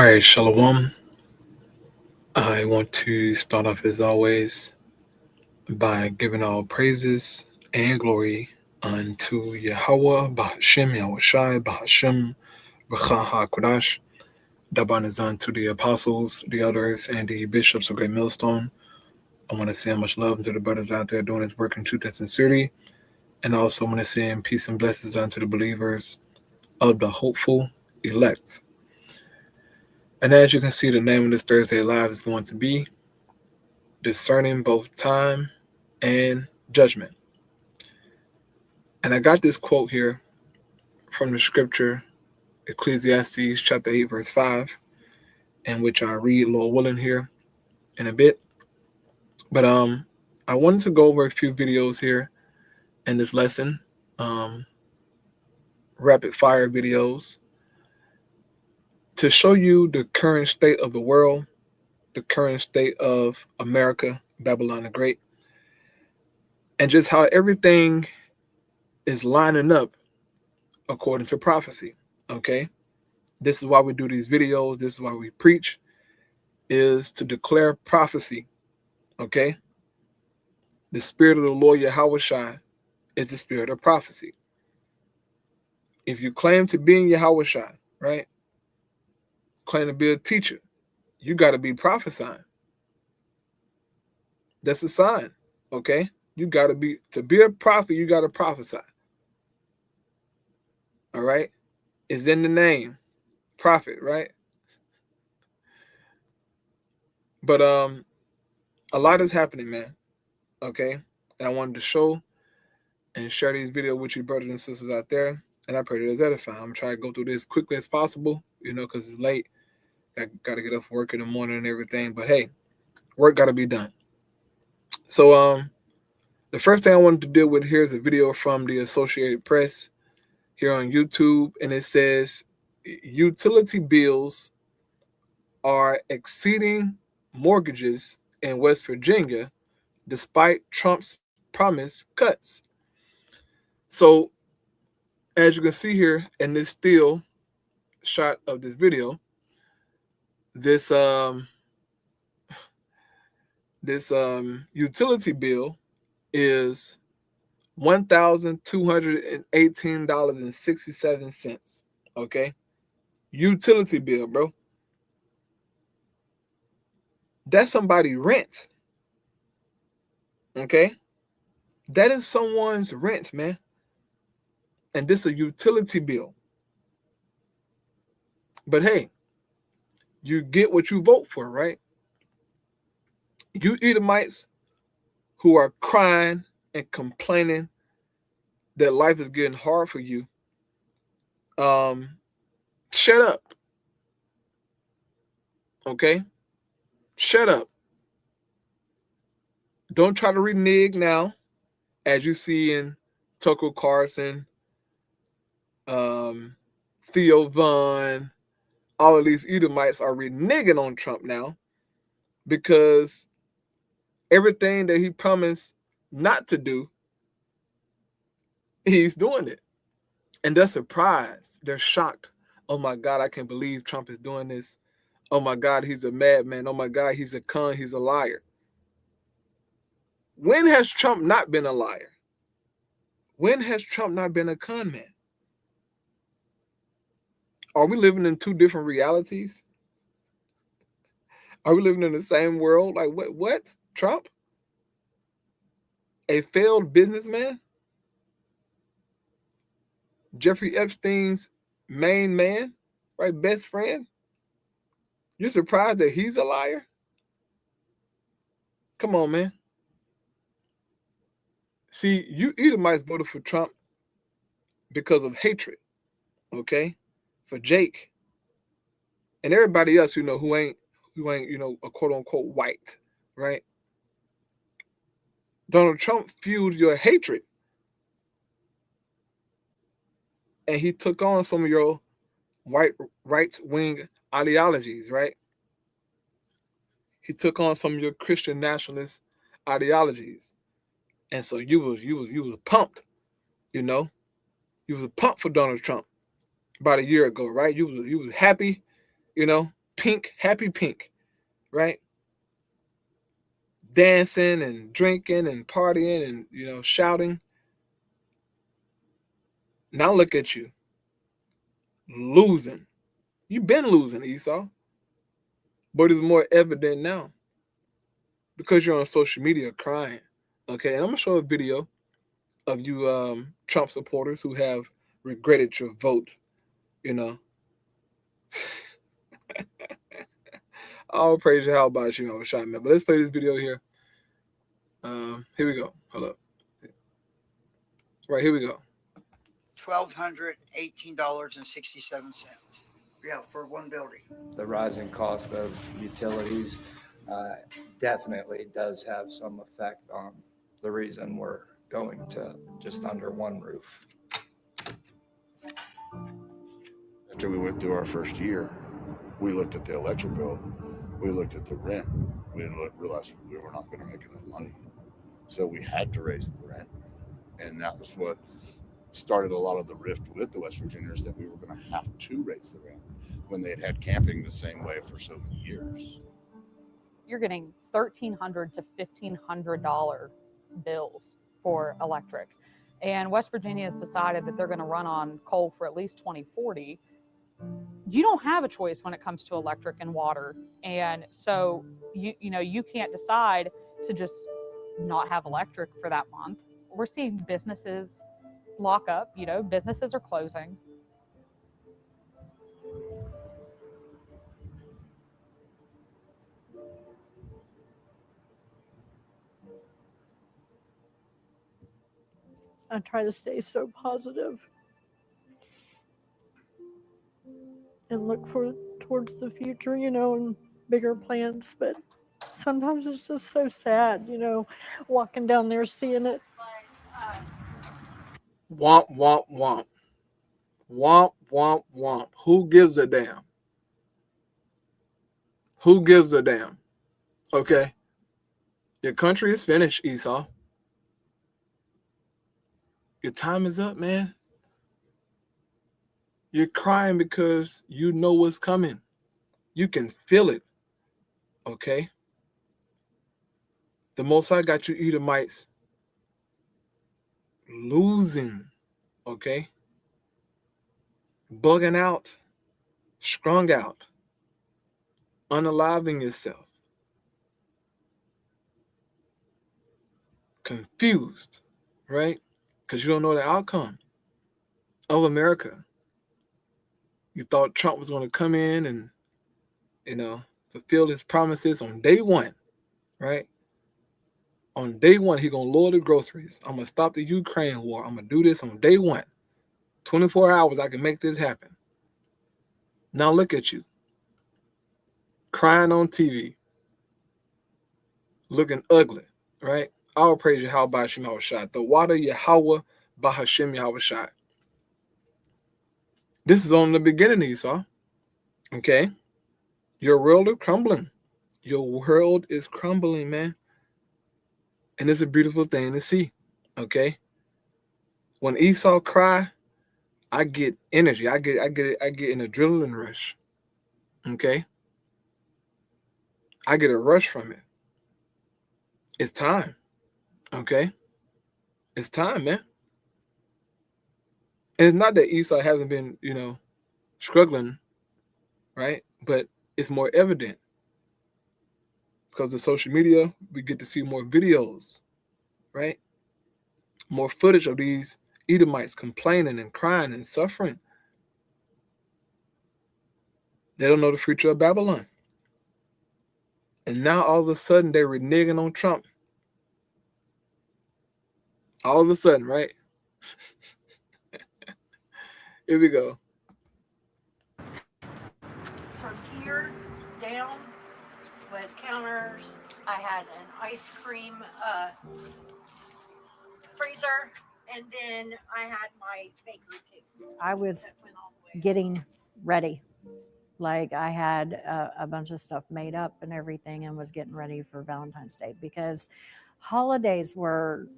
All right, Shalom. I want to start off as always by giving all praises and glory unto Yahweh, Bahashem, Yahushai, Bahashem, B'cha HaKodash. Daban is unto the apostles, the elders, and the bishops of Great Millstone. I want to send much love to the brothers out there doing this work in truth and sincerity. And I also want to send peace and blessings unto the believers of the hopeful elect. And as you can see, the name of this Thursday Live is going to be Discerning Both Time and Judgment. And I got this quote here from the scripture, Ecclesiastes chapter 8, verse 5, in which I read, Lord willing, here in a bit. But I wanted to go over a few videos here in this lesson, rapid fire videos, to show you the current state of the world, the current state of America, Babylon the Great, and just how everything is lining up according to prophecy. Okay, this is why we do these videos. This is why we preach, is to declare prophecy. Okay, the spirit of the Lord Yahushai is the spirit of prophecy. If you claim to be in Yahushai, right, claim to be a teacher, you got to be prophesying. That's a sign. Okay, you got to be a prophet. You got to prophesy. All right, it's in the name, prophet, right? But a lot is happening, man. Okay, and I wanted to show and share these videos with you brothers and sisters out there, and I pray that it's edifying. I'm trying to go through this as quickly as possible, because it's late. I got to get up for work in the morning and everything, but hey, work got to be done. So the first thing I wanted to deal with here is a video from the Associated Press here on YouTube, and it says utility bills are exceeding mortgages in West Virginia despite Trump's promised cuts. So as you can see here in this still shot of this video, this utility bill is $1,218.67. Okay, utility bill, bro. That's somebody's rent. Okay, that is someone's rent, man. And this is a utility bill. But hey, you get what you vote for, right? You Edomites who are crying and complaining that life is getting hard for you, shut up. Okay? Shut up. Don't try to renege now, as you see in Tucker Carlson, Theo Vaughn. All of these Edomites are reneging on Trump now because everything that he promised not to do, he's doing it. And they're surprised. They're shocked. Oh my God, I can't believe Trump is doing this. Oh my God, he's a madman. Oh my God, he's a con. He's a liar. When has Trump not been a liar? When has Trump not been a con man? Are we living in two different realities? Are we living in the same world? Like what? Trump? A failed businessman? Jeffrey Epstein's main man, right? Best friend? You're surprised that he's a liar? Come on, man. See, you Edomites voted for Trump because of hatred, okay? For Jake and everybody else, who ain't, a quote unquote white, right? Donald Trump fueled your hatred, and he took on some of your white right-wing ideologies, right? He took on some of your Christian nationalist ideologies, and so you was pumped, you was pumped for Donald Trump about a year ago, right? You was happy, pink, happy pink, right? Dancing and drinking and partying and, shouting. Now look at you, losing. You've been losing, Esau, but it's more evident now because you're on social media crying. Okay, and I'm gonna show a video of you Trump supporters who have regretted your vote. You know, all praise you. How about you? I was shot, man. But let's play this video here. Here we go. Hold up. Right, here we go. $1,218.67. Yeah, for one building. The rising cost of utilities definitely does have some effect on the reason we're going to just under one roof. After we went through our first year, we looked at the electric bill, we looked at the rent, we realized we were not going to make enough money. So we had to raise the rent. And that was what started a lot of the rift with the West Virginians, that we were going to have to raise the rent when they had camping the same way for so many years. You're getting $1,300 to $1,500 bills for electric. And West Virginia has decided that they're going to run on coal for at least 2040. You don't have a choice when it comes to electric and water. And so, you can't decide to just not have electric for that month. We're seeing businesses lock up, businesses are closing. I try to stay so positive and look towards the future, and bigger plans. But sometimes it's just so sad, walking down there, seeing it. Womp, womp, womp. Womp, womp, womp. Who gives a damn? Who gives a damn? Okay. Your country is finished, Esau. Your time is up, man. You're crying because you know what's coming. You can feel it. Okay? The Most High got you Edomites losing. Okay? Bugging out. Strung out. Unaliving yourself. Confused. Right? Because you don't know the outcome of America. You thought Trump was going to come in and, fulfill his promises on day one, right? On day one, he's going to lower the groceries. I'm going to stop the Ukraine war. I'm going to do this on day one. 24 hours, I can make this happen. Now look at you. Crying on TV. Looking ugly, right? All praise Yahweh Ba'Hashem Yahushua. The water Yahweh Ba'Hashem Yahushua. This is on the beginning, Esau. Okay? Your world is crumbling. Your world is crumbling, man. And it's a beautiful thing to see. Okay? When Esau cry, I get energy. I get an adrenaline rush. Okay? I get a rush from it. It's time. Okay? It's time, man. And it's not that Esau hasn't been, struggling, right? But it's more evident. Because of social media, we get to see more videos, right? More footage of these Edomites complaining and crying and suffering. They don't know the future of Babylon. And now all of a sudden they're reneging on Trump. All of a sudden, right? Here we go. From here down was counters. I had an ice cream freezer, and then I had my bakery case. I was getting ready. Like I had a bunch of stuff made up and everything, and was getting ready for Valentine's Day, because holidays were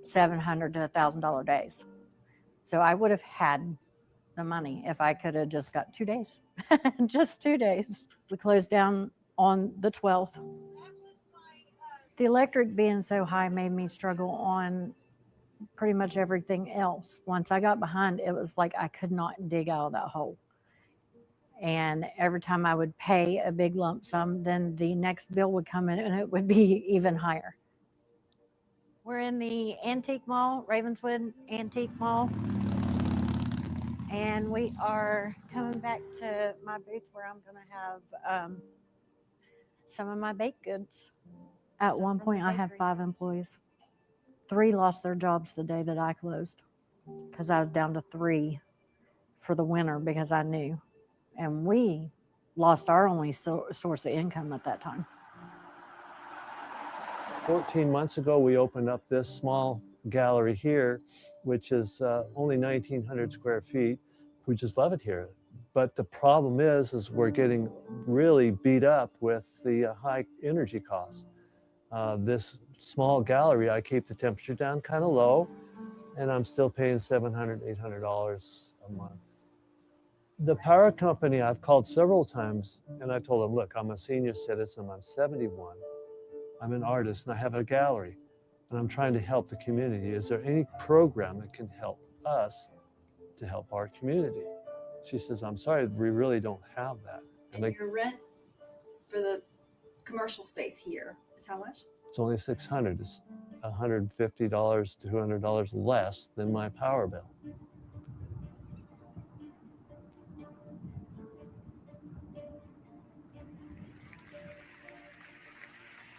$700 to $1,000 days. So I would have had the money. If I could have just got 2 days, just 2 days. We closed down on the 12th. The electric being so high made me struggle on pretty much everything else. Once I got behind, it was like I could not dig out of that hole. And every time I would pay a big lump sum, then the next bill would come in and it would be even higher. We're in the Antique Mall, Ravenswood Antique Mall. And we are coming back to my booth where I'm going to have some of my baked goods. At one point, I had 5 employees. 3 lost their jobs the day that I closed because I was down to 3 for the winter because I knew. And we lost our only source of income at that time. 14 months ago, we opened up this small gallery here, which is only 1,900 square feet. We just love it here. But the problem is we're getting really beat up with the high energy costs. This small gallery, I keep the temperature down kind of low, and I'm still paying $700, $800 a month. The power company, I've called several times, and I told them, look, I'm a senior citizen, I'm 71, I'm an artist, and I have a gallery, and I'm trying to help the community. Is there any program that can help us to help our community? She says, I'm sorry, we really don't have that. And your rent for the commercial space here is how much? It's only $600. It's $150 to $200 less than my power bill.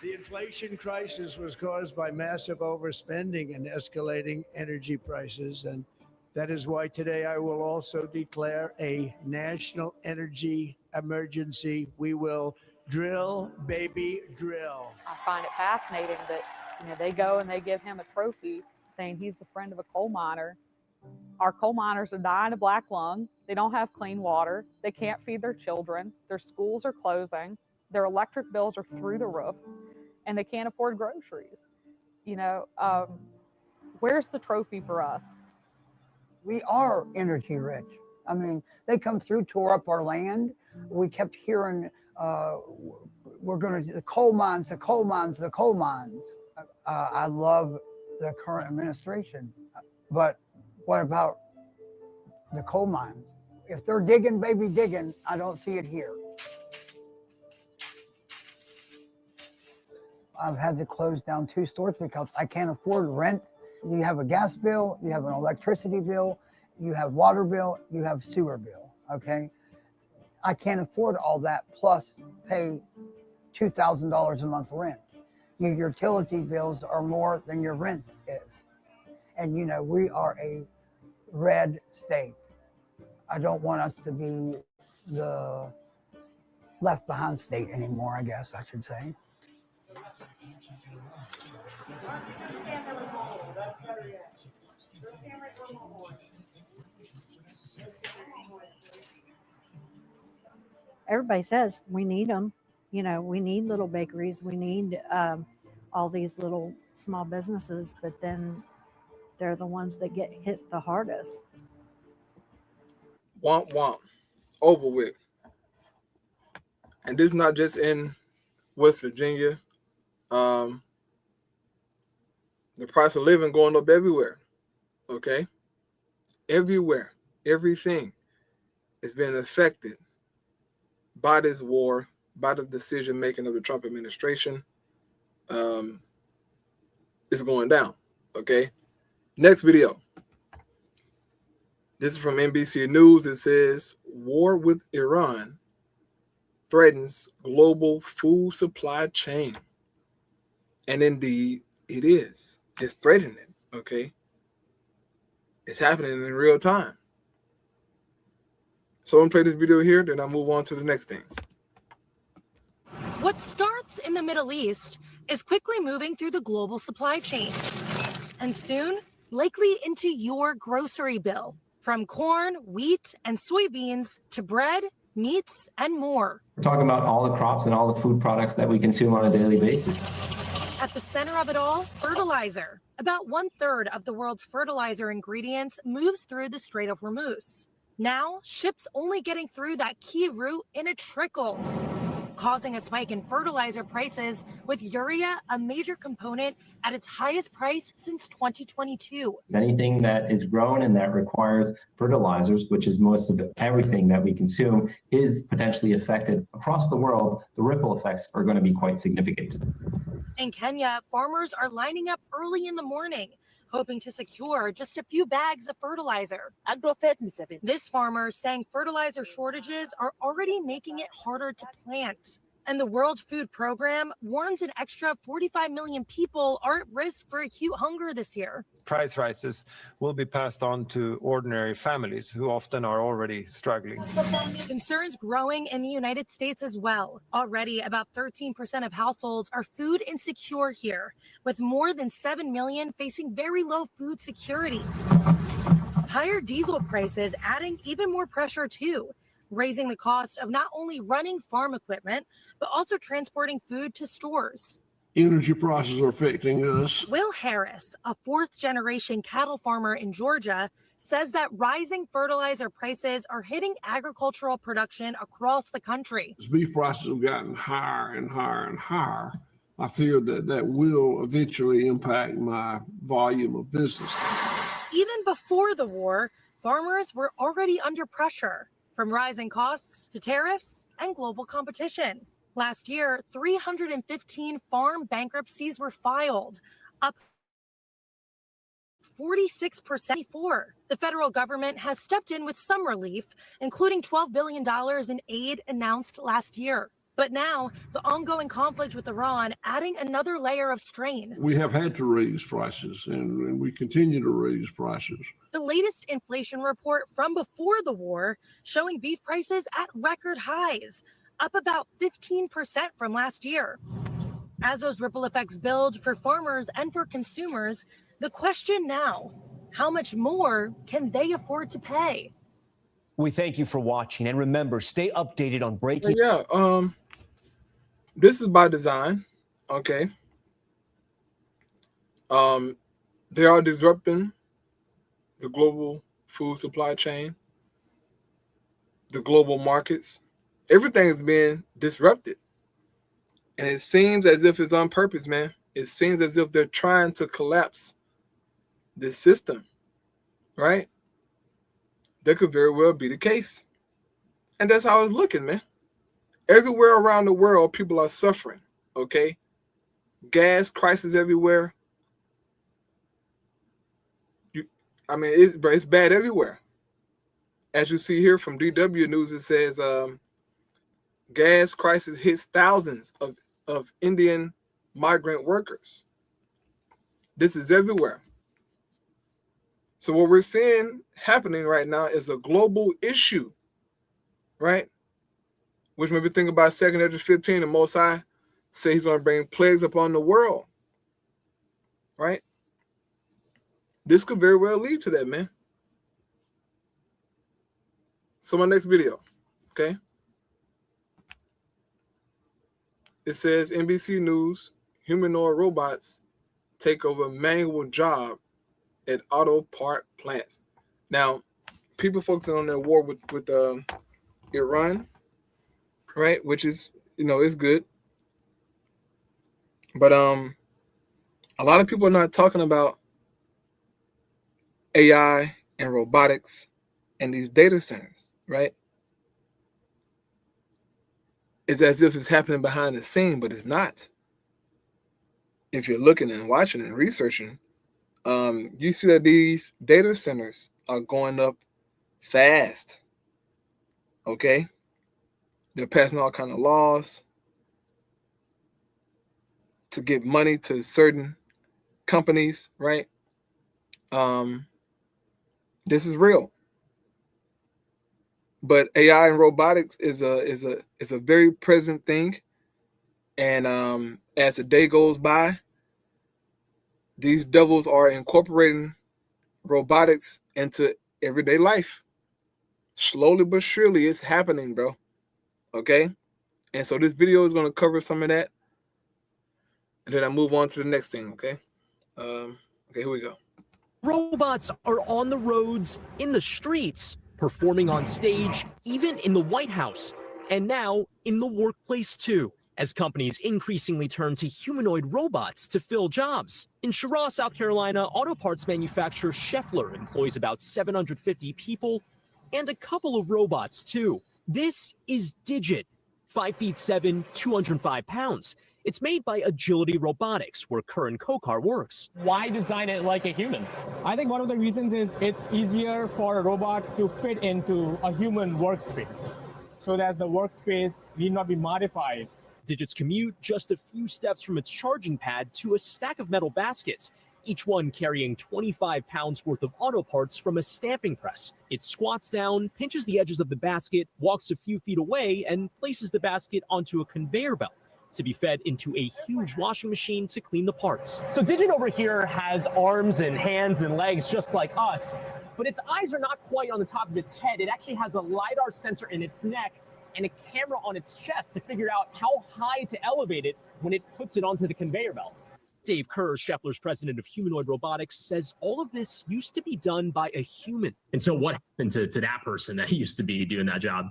The inflation crisis was caused by massive overspending and escalating energy prices. And that is why today I will also declare a national energy emergency. We will drill, baby, drill. I find it fascinating that, you know, they go and they give him a trophy saying he's the friend of a coal miner. Our coal miners are dying of black lung. They don't have clean water. They can't feed their children. Their schools are closing. Their electric bills are through the roof, and they can't afford groceries. You know, where's the trophy for us? We are energy rich. I mean, they come through, tore up our land. We kept hearing, we're going to, the coal mines, the coal mines, the coal mines. I love the current administration, but what about the coal mines? If they're digging, baby, digging, I don't see it here. I've had to close down 2 stores because I can't afford rent. You have a gas bill, you have an electricity bill, you have water bill, you have sewer bill, okay? I can't afford all that plus pay $2,000 a month rent. Your utility bills are more than your rent is. And you know, we are a red state. I don't want us to be the left behind state anymore, I guess I should say. Everybody says we need them. You know, we need little bakeries. We need all these little small businesses, but then they're the ones that get hit the hardest. Womp womp. Over with. And this is not just in West Virginia. The price of living going up everywhere. Okay? Everywhere. Everything is being affected by this war, by the decision making of the Trump administration. It's going down. Okay? Next video. This is from NBC News. It says, war with Iran threatens global food supply chain. And indeed, it is. It's threatening it, okay? It's happening in real time. So I'm going to play this video here, then I'll move on to the next thing. What starts in the Middle East is quickly moving through the global supply chain. And soon, likely into your grocery bill. From corn, wheat, and soybeans to bread, meats, and more. We're talking about all the crops and all the food products that we consume on a daily basis. At the center of it all, fertilizer. About 1/3 of the world's fertilizer ingredients moves through the Strait of Hormuz. Now, ships only getting through that key route in a trickle, causing a spike in fertilizer prices, with urea a major component at its highest price since 2022. Anything that is grown and that requires fertilizers, which is most of everything that we consume, is potentially affected across the world. The ripple effects are going to be quite significant. In Kenya, farmers are lining up early in the morning, hoping to secure just a few bags of fertilizer. This farmer saying fertilizer shortages are already making it harder to plant. And the World Food Program warns an extra 45 million people are at risk for acute hunger this year. Price rises will be passed on to ordinary families who often are already struggling. Concerns growing in the United States as well. Already, about 13% of households are food insecure here, with more than 7 million facing very low food security. Higher diesel prices adding even more pressure too, raising the cost of not only running farm equipment, but also transporting food to stores. Energy prices are affecting us. Will Harris, a fourth-generation cattle farmer in Georgia, says that rising fertilizer prices are hitting agricultural production across the country. As beef prices have gotten higher and higher and higher, I fear that that will eventually impact my volume of business. Even before the war, farmers were already under pressure, from rising costs to tariffs and global competition. Last year, 315 farm bankruptcies were filed, up 46% before. The federal government has stepped in with some relief, including $12 billion in aid announced last year. But now, the ongoing conflict with Iran adding another layer of strain. We have had to raise prices, and we continue to raise prices. The latest inflation report from before the war showing beef prices at record highs, up about 15% from last year. As those ripple effects build for farmers and for consumers, the question now, how much more can they afford to pay? We thank you for watching, and remember, stay updated on breaking. This is by design, okay? They are disrupting the global food supply chain, the global markets. Everything is being disrupted. And it seems as if it's on purpose, man. It seems as if they're trying to collapse this system, right? That could very well be the case. And that's how it's looking, man. Everywhere around the world, people are suffering, okay? Gas crisis everywhere. It's bad everywhere. As you see here from DW News, it says gas crisis hits thousands of Indian migrant workers. This is everywhere. So what we're seeing happening right now is a global issue, right? Which made me think about 2nd Ezra 15, and Most High say he's going to bring plagues upon the world, right? This could very well lead to that, man. So my next video, okay? It says NBC News, humanoid robots take over manual job at auto part plants. Now, people focusing on their war with Iran, right? Which is, it's good. But a lot of people are not talking about AI and robotics and these data centers, right? It's as if it's happening behind the scene, but it's not. If you're looking and watching and researching, you see that these data centers are going up fast, okay? They're passing all kinds of laws to give money to certain companies, right? This is real. But AI and robotics is a very present thing. And as the day goes by, these devils are incorporating robotics into everyday life. Slowly but surely, it's happening, bro. Okay? And so this video is going to cover some of that. And then I move on to the next thing, okay? Okay, here we go. Robots are on the roads, in the streets, performing on stage, even in the White House, and now in the workplace too, as companies increasingly turn to humanoid robots to fill jobs. In Cheraw, South Carolina, auto parts manufacturer Schaeffler employs about 750 people and a couple of robots too. This is Digit, 5'7", 205 pounds. It's made by Agility Robotics, where Curran Kokar works. Why design it like a human? I think one of the reasons is it's easier for a robot to fit into a human workspace so that the workspace need not be modified. Digit's commute just a few steps from its charging pad to a stack of metal baskets, each one carrying 25 pounds worth of auto parts from a stamping press. It squats down, pinches the edges of the basket, walks a few feet away, and places the basket onto a conveyor belt to be fed into a huge washing machine to clean the parts. So Digit over here has arms and hands and legs just like us, but its eyes are not quite on the top of its head. It actually has a LiDAR sensor in its neck and a camera on its chest to figure out how high to elevate it when it puts it onto the conveyor belt. Dave Kerr, Schaeffler's president of humanoid robotics, says all of this used to be done by a human. And so what happened to that person that used to be doing that job?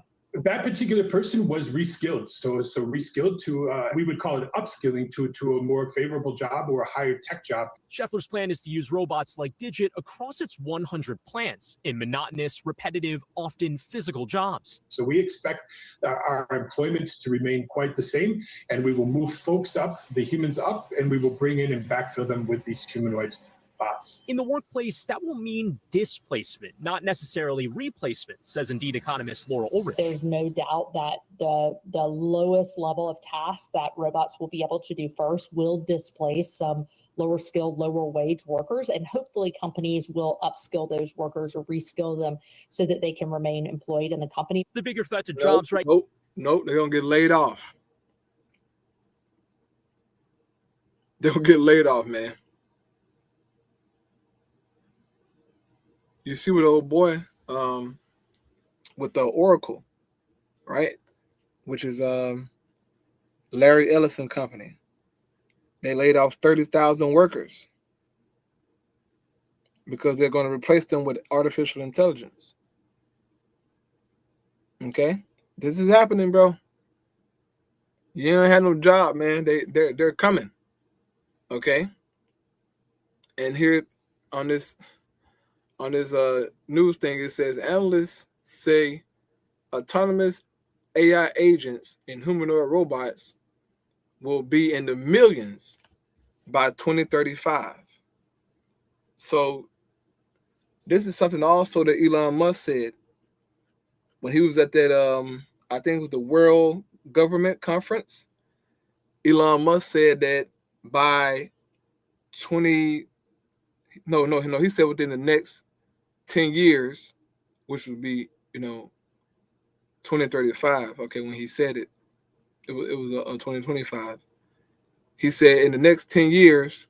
That particular person was reskilled. So reskilled to, we would call it upskilling to a more favorable job or a higher tech job. Schaeffler's plan is to use robots like Digit across its 100 plants in monotonous, repetitive, often physical jobs. So we expect our employment to remain quite the same, and we will move folks up, the humans up, and we will bring in and backfill them with these humanoid bots. In the workplace, that will mean displacement, not necessarily replacement, says Indeed economist Laura Ulrich. There's no doubt that the lowest level of tasks that robots will be able to do first will displace some lower skilled, lower wage workers, and hopefully companies will upskill those workers or reskill them so that they can remain employed in the company. The bigger threat to jobs right Nope, they're gonna get laid off. They'll get laid off, man. You see what old boy with the Oracle, right? Which is Larry Ellison Company. They laid off 30,000 workers because they're going to replace them with artificial intelligence. Okay? This is happening, bro. You don't have no job, man. They're coming. Okay? And here on this news thing, it says analysts say autonomous AI agents and humanoid robots will be in the millions by 2035. So this is something also that Elon Musk said when he was at that I think it was the World Government Conference. Elon Musk said that by he said within the next 10 years, which would be, 2035. Okay, when he said it, it was 2025. He said in the next 10 years,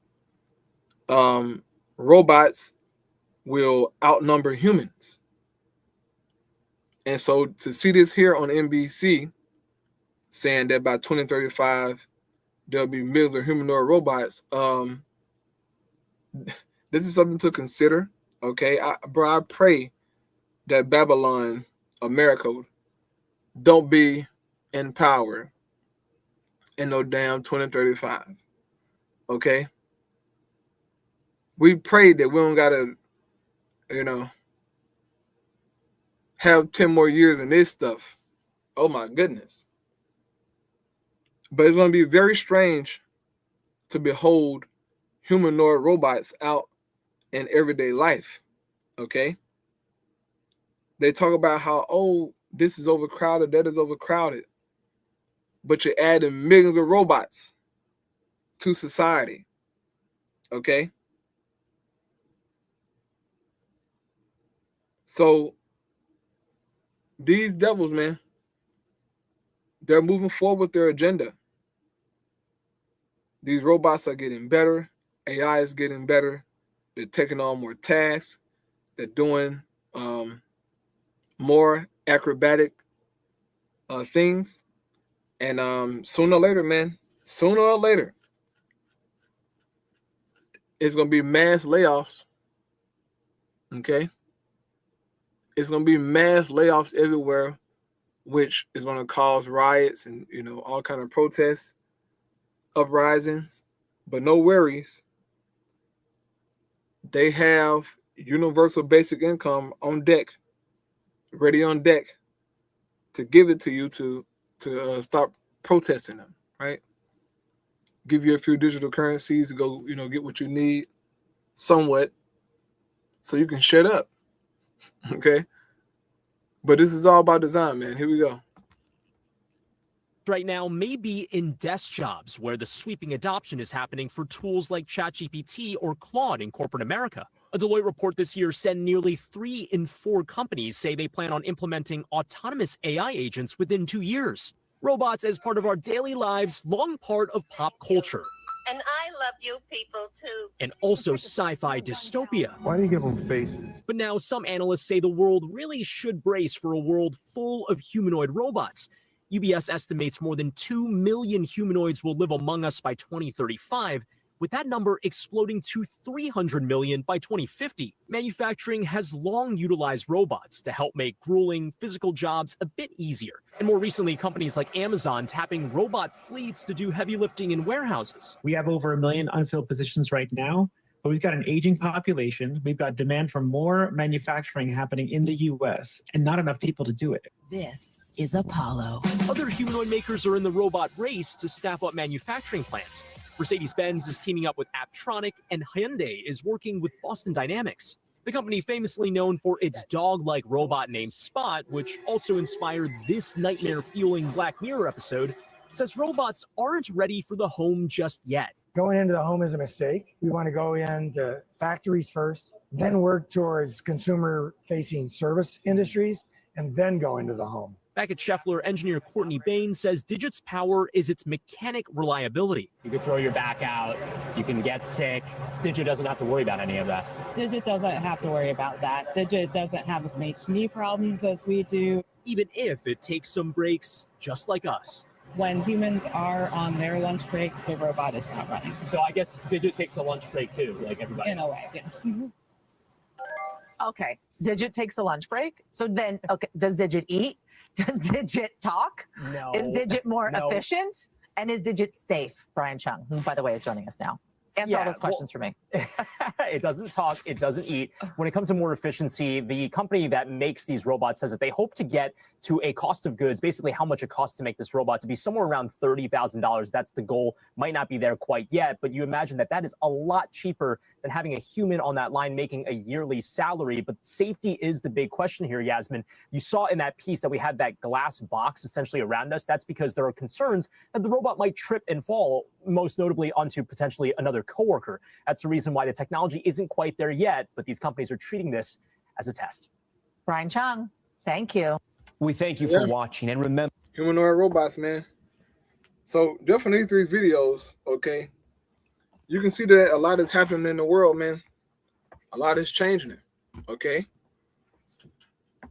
robots will outnumber humans. And so to see this here on NBC saying that by 2035, there'll be millions of humanoid robots, this is something to consider. Okay, I pray that Babylon, America, don't be in power in no damn 2035. Okay, we pray that we don't gotta, have 10 more years in this stuff. Oh my goodness. But it's gonna be very strange to behold humanoid robots out in everyday life. Okay, they talk about how, oh, this is overcrowded, that is overcrowded, but you're adding millions of robots to society. Okay, so these devils, man, they're moving forward with their agenda. These robots are getting better, AI is getting better. They're taking on more tasks. They're doing more acrobatic things. And sooner or later, man, it's going to be mass layoffs. Okay? It's going to be mass layoffs everywhere, which is going to cause riots and, all kind of protests, uprisings. But no worries. They have universal basic income on deck, ready on deck to give it to you to stop protesting them, right? Give you a few digital currencies to go, get what you need somewhat so you can shut up, okay? But this is all about design, man. Here we go. Right now may be in desk jobs where the sweeping adoption is happening for tools like ChatGPT or Claude in corporate America. A Deloitte report this year said nearly 3 in 4 companies say they plan on implementing autonomous AI agents within 2 years. Robots as part of our daily lives, long part of pop culture. And I love you people too. And also sci-fi dystopia. Why do you give them faces? But now some analysts say the world really should brace for a world full of humanoid robots. UBS estimates more than 2 million humanoids will live among us by 2035, with that number exploding to 300 million by 2050. Manufacturing has long utilized robots to help make grueling physical jobs a bit easier. And more recently, companies like Amazon tapping robot fleets to do heavy lifting in warehouses. We have over 1 million unfilled positions right now, but we've got an aging population. We've got demand for more manufacturing happening in the US and not enough people to do it. This is Apollo. Other humanoid makers are in the robot race to staff up manufacturing plants. Mercedes-Benz is teaming up with Apptronik, and Hyundai is working with Boston Dynamics. The company, famously known for its dog-like robot named Spot, which also inspired this nightmare-fueling Black Mirror episode, says robots aren't ready for the home just yet. Going into the home is a mistake. We want to go into factories first, then work towards consumer-facing service industries, and then go into the home. Back at Scheffler, engineer Courtney Bain says Digit's power is its mechanic reliability. You can throw your back out, you can get sick. Digit doesn't have to worry about any of that. Digit doesn't have to worry about that. Digit doesn't have as many knee problems as we do. Even if it takes some breaks, just like us. When humans are on their lunch break, the robot is not running. So I guess Digit takes a lunch break too, like everybody In else. a way, yes. Okay, Digit takes a lunch break. So then, okay, does Digit eat? Does Digit talk? No. Is Digit more No. efficient? And is Digit safe? Brian Chung, who, by the way, is joining us now. Answer all those questions for me. It doesn't talk, it doesn't eat. When it comes to more efficiency, the company that makes these robots says that they hope to get to a cost of goods, basically how much it costs to make this robot, to be somewhere around $30,000. That's the goal. Might not be there quite yet, but you imagine that that is a lot cheaper than having a human on that line making a yearly salary. But safety is the big question here, Yasmin. You saw in that piece that we had that glass box essentially around us. That's because there are concerns that the robot might trip and fall, most notably onto potentially another coworker. That's the reason why the technology isn't quite there yet, but these companies are treating this as a test. Brian Chung, thank you. We thank you for watching, and remember, Humanoid robots, man. So just from these 3 videos, okay, you can see that a lot is happening in the world, man. A lot is changing, okay?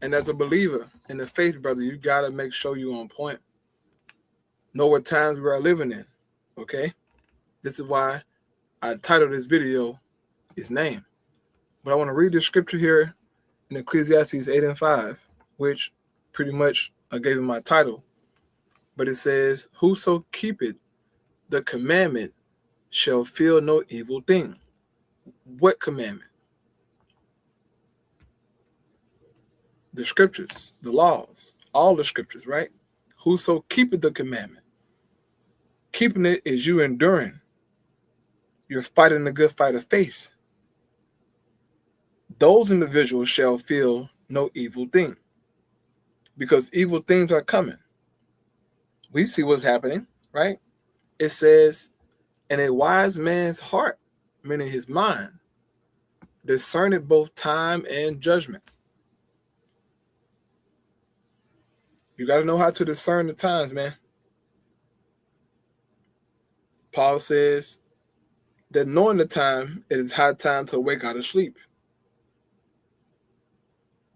And as a believer in the faith, brother, you got to make sure you're on point. Know what times we are living in, okay? This is why I titled this video its name. But I want to read the scripture here in Ecclesiastes 8:5, which pretty much I gave it my title. But it says, whoso keepeth the commandment shall feel no evil thing. What commandment? The scriptures, the laws, all the scriptures, right? Whoso keepeth the commandment. Keeping it is you enduring. You're fighting the good fight of faith. Those individuals shall feel no evil thing, because evil things are coming. We see what's happening, right? It says, and a wise man's heart, meaning his mind, discerneth both time and judgment. You got to know how to discern the times, man. Paul says that knowing the time, it is high time to wake out of sleep.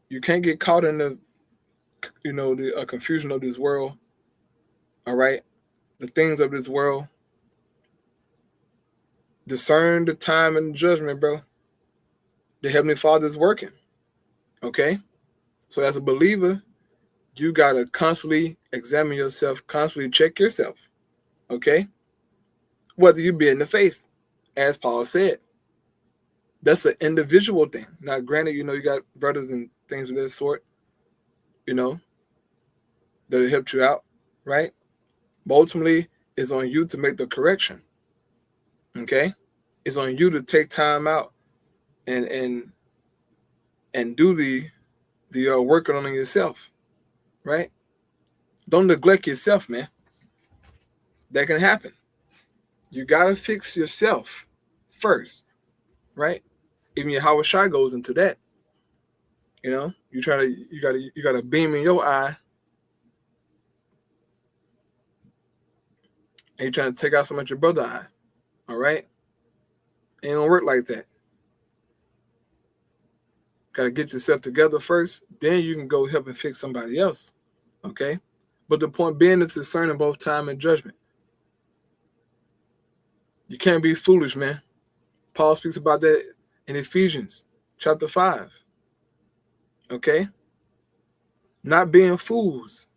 You can't get caught in the, the confusion of this world. All right, the things of this world. Discern the time and judgment, bro. The Heavenly Father is working. Okay, So as a believer, you got to constantly examine yourself, constantly check yourself, okay? Whether you be in the faith, as Paul said. That's an individual thing. Now, granted, you got brothers and things of this sort, that have helped you out, right? But ultimately, it's on you to make the correction, okay? It's on you to take time out and do the working on yourself, right? Don't neglect yourself, man. That can happen. You gotta fix yourself first, right? Even your Howard Shy goes into that. You gotta beam in your eye, and you're trying to take out some of your brother's eye. All right? It don't work like that. Gotta get yourself together first, then you can go help and fix somebody else. Okay? But the point being is discerning both time and judgment. You can't be foolish, man. Paul speaks about that in Ephesians chapter 5. Okay? Not being fools,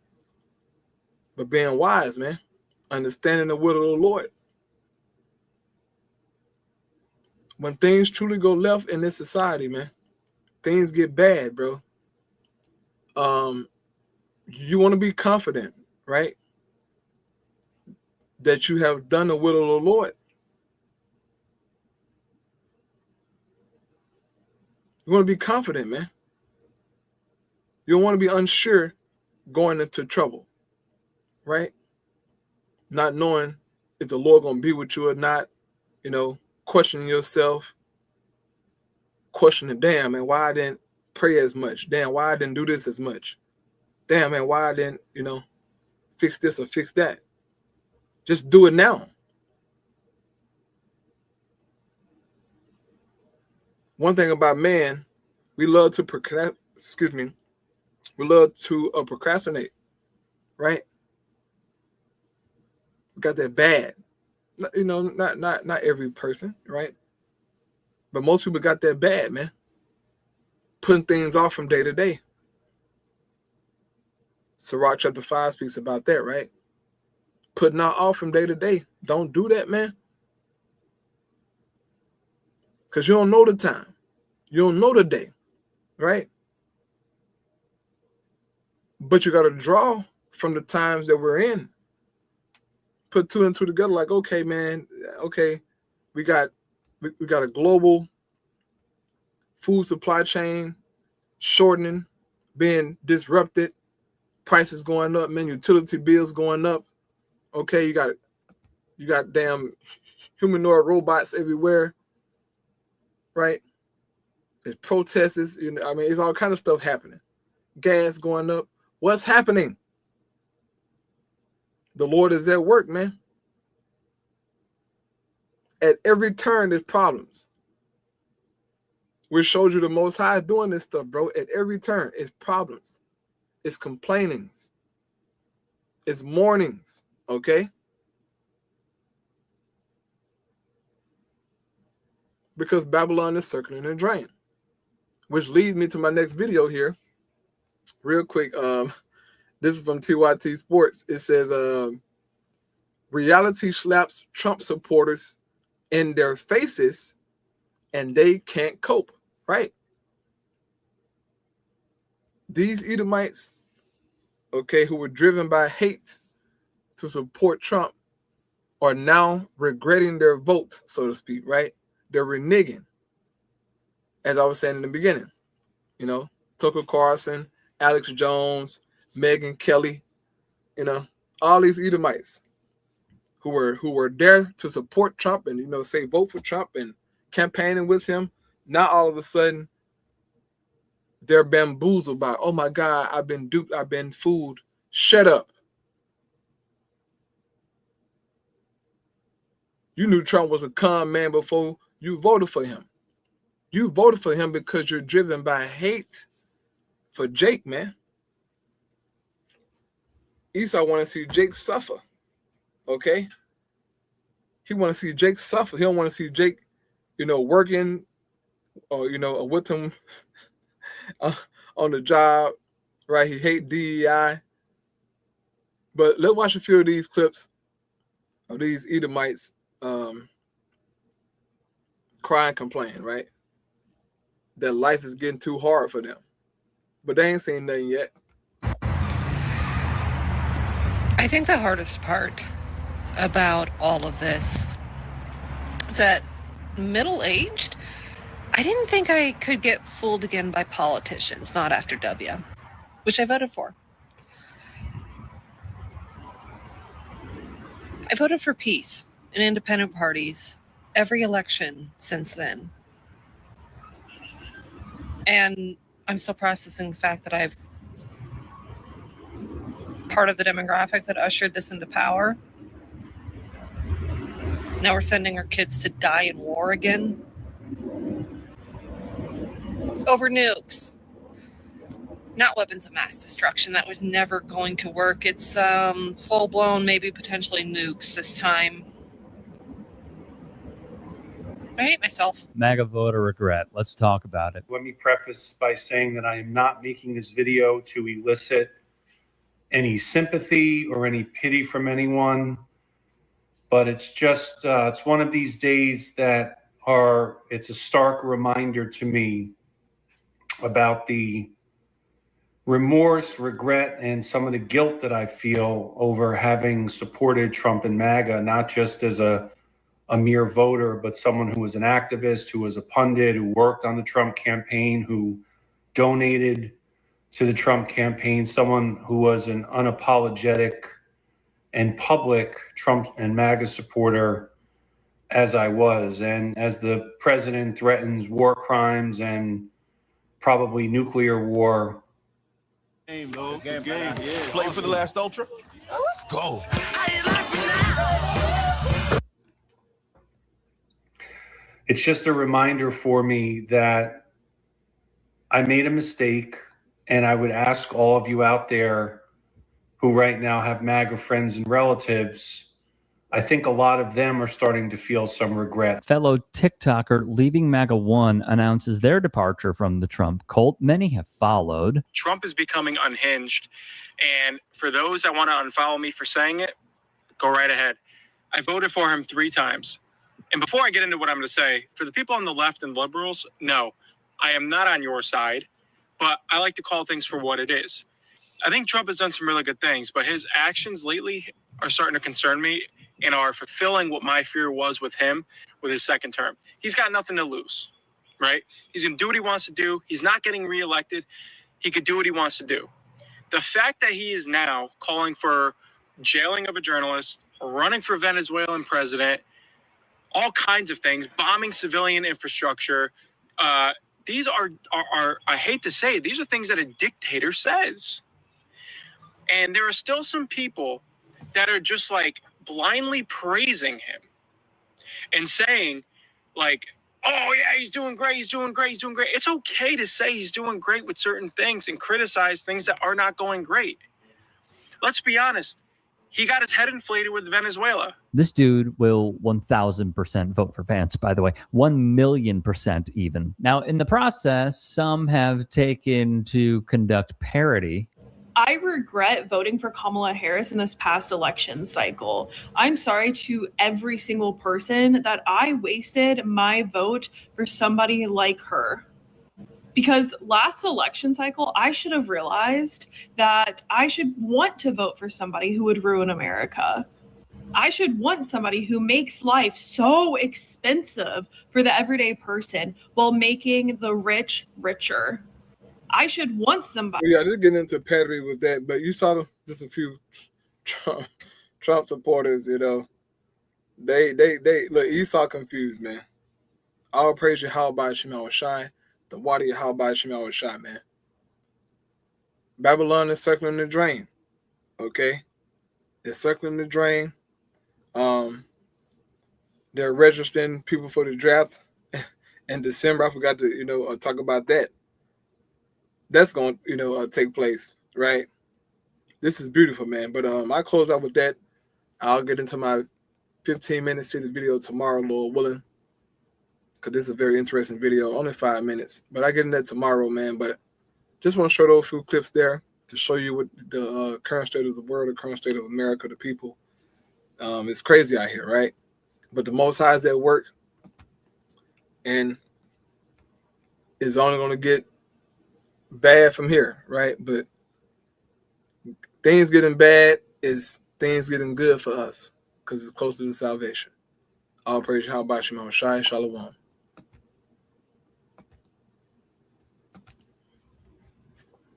but being wise, man. Understanding the will of the Lord. When things truly go left in this society, man, things get bad, bro. You want to be confident, right? That you have done the will of the Lord. You want to be confident, man. You don't want to be unsure going into trouble, right? Not knowing if the Lord gonna be with you or not, questioning yourself, questioning, damn, man, why I didn't pray as much? Damn, why I didn't do this as much? Damn, man, why I didn't, fix this or fix that? Just do it now. One thing about man, we love to procrastinate, right? We got that bad. Not every person, right? But most people got that bad, man. Putting things off from day to day. Sirach chapter 5 speaks about that, right? Putting off from day to day. Don't do that, man. Because you don't know the time. You don't know the day, right? But you got to draw from the times that we're in. Put two and two together like, okay, man, okay, we got a global food supply chain shortening, being disrupted, prices going up, man, utility bills going up. Okay, you got damn humanoid robots everywhere, right? There's protests, it's all kind of stuff happening. Gas going up. What's happening? The Lord is at work, man. At every turn, there's problems. We showed you the Most High doing this stuff, bro. At every turn, it's problems. It's complainings. It's mournings, okay? Because Babylon is circling and drain. Which leads me to my next video here. Real quick, this is from TYT Sports. It says, reality slaps Trump supporters in their faces and they can't cope, right? These Edomites, okay, who were driven by hate to support Trump are now regretting their vote, so to speak, right? They're reneging. As I was saying in the beginning, Tucker Carlson, Alex Jones, Megyn Kelly, all these Edomites who were there to support Trump and say vote for Trump and campaigning with him. Now all of a sudden they're bamboozled by, oh my God, I've been duped, I've been fooled. Shut up. You knew Trump was a con man before you voted for him. You voted for him because you're driven by hate for Jake, man. Esau want to see Jake suffer, okay? He want to see Jake suffer. He don't want to see Jake, working or, with him on the job, right? He hate DEI. But let's watch a few of these clips of these Edomites cry and complain, right? That life is getting too hard for them. But they ain't seen nothing yet. I think the hardest part about all of this is that middle-aged, I didn't think I could get fooled again by politicians, not after W, which I voted for. I voted for peace in independent parties every election since then. And I'm still processing the fact that I've part of the demographic that ushered this into power. Now we're sending our kids to die in war again. Over nukes. Not weapons of mass destruction. That was never going to work. It's full-blown, maybe potentially nukes this time. I hate myself. MAGA voter regret. Let's talk about it. Let me preface by saying that I am not making this video to elicit any sympathy or any pity from anyone, but it's just, it's one of these days that it's a stark reminder to me about the remorse, regret, and some of the guilt that I feel over having supported Trump and MAGA, not just as a mere voter, but someone who was an activist, who was a pundit, who worked on the Trump campaign, who donated to the Trump campaign, someone who was an unapologetic and public Trump and MAGA supporter as I was. And as the president threatens war crimes and probably nuclear war. Game, though. Game, yeah. Play for the last Ultra. Now let's go. It's just a reminder for me that I made a mistake, and I would ask all of you out there who right now have MAGA friends and relatives, I think a lot of them are starting to feel some regret. Fellow TikToker Leaving MAGA 1 announces their departure from the Trump cult. Many have followed. Trump is becoming unhinged. And for those that want to unfollow me for saying it, go right ahead. I voted for him 3 times. And before I get into what I'm going to say, for the people on the left and liberals, no, I am not on your side, but I like to call things for what it is. I think Trump has done some really good things, but his actions lately are starting to concern me and are fulfilling what my fear was with him with his second term. He's got nothing to lose, right? He's going to do what he wants to do. He's not getting reelected. He could do what he wants to do. The fact that he is now calling for jailing of a journalist, running for Venezuelan president, all kinds of things, bombing civilian infrastructure. These are, I hate to say it, these are things that a dictator says. And there are still some people that are just like blindly praising him and saying like, oh yeah, he's doing great, he's doing great, he's doing great. It's okay to say he's doing great with certain things and criticize things that are not going great. Let's be honest. He got his head inflated with Venezuela. This dude will 1,000% vote for Vance, by the way, 1,000,000% even. Now, in the process, some have taken to conduct parody. I regret voting for Kamala Harris in this past election cycle. I'm sorry to every single person that I wasted my vote for somebody like her. Because last election cycle, I should have realized that I should want to vote for somebody who would ruin America. I should want somebody who makes life so expensive for the everyday person while making the rich richer. I should want somebody. Yeah, they're getting into parody with that, but you saw just a few Trump supporters, you know. They look, Esau confused, man. All praise you, how about Shemal Shai. The water, how about Shemal Shai, man. Babylon is circling the drain. Okay? It's circling the drain. They're registering people for the draft in December. I forgot to, talk about that. That's going to, take place, right? This is beautiful, man. But I close out with that. I'll get into my 15 minutes to the video tomorrow, Lord willing. Because this is a very interesting video. Only 5 minutes. But I get into that tomorrow, man. But just want to show those few clips there to show you what the current state of the world, the current state of America, the people. It's crazy out here, right? But the Most High is at work, and it's only going to get bad from here, right? But things getting bad is things getting good for us because it's closer to salvation. All praise Yahweh Shem Shai Shalom.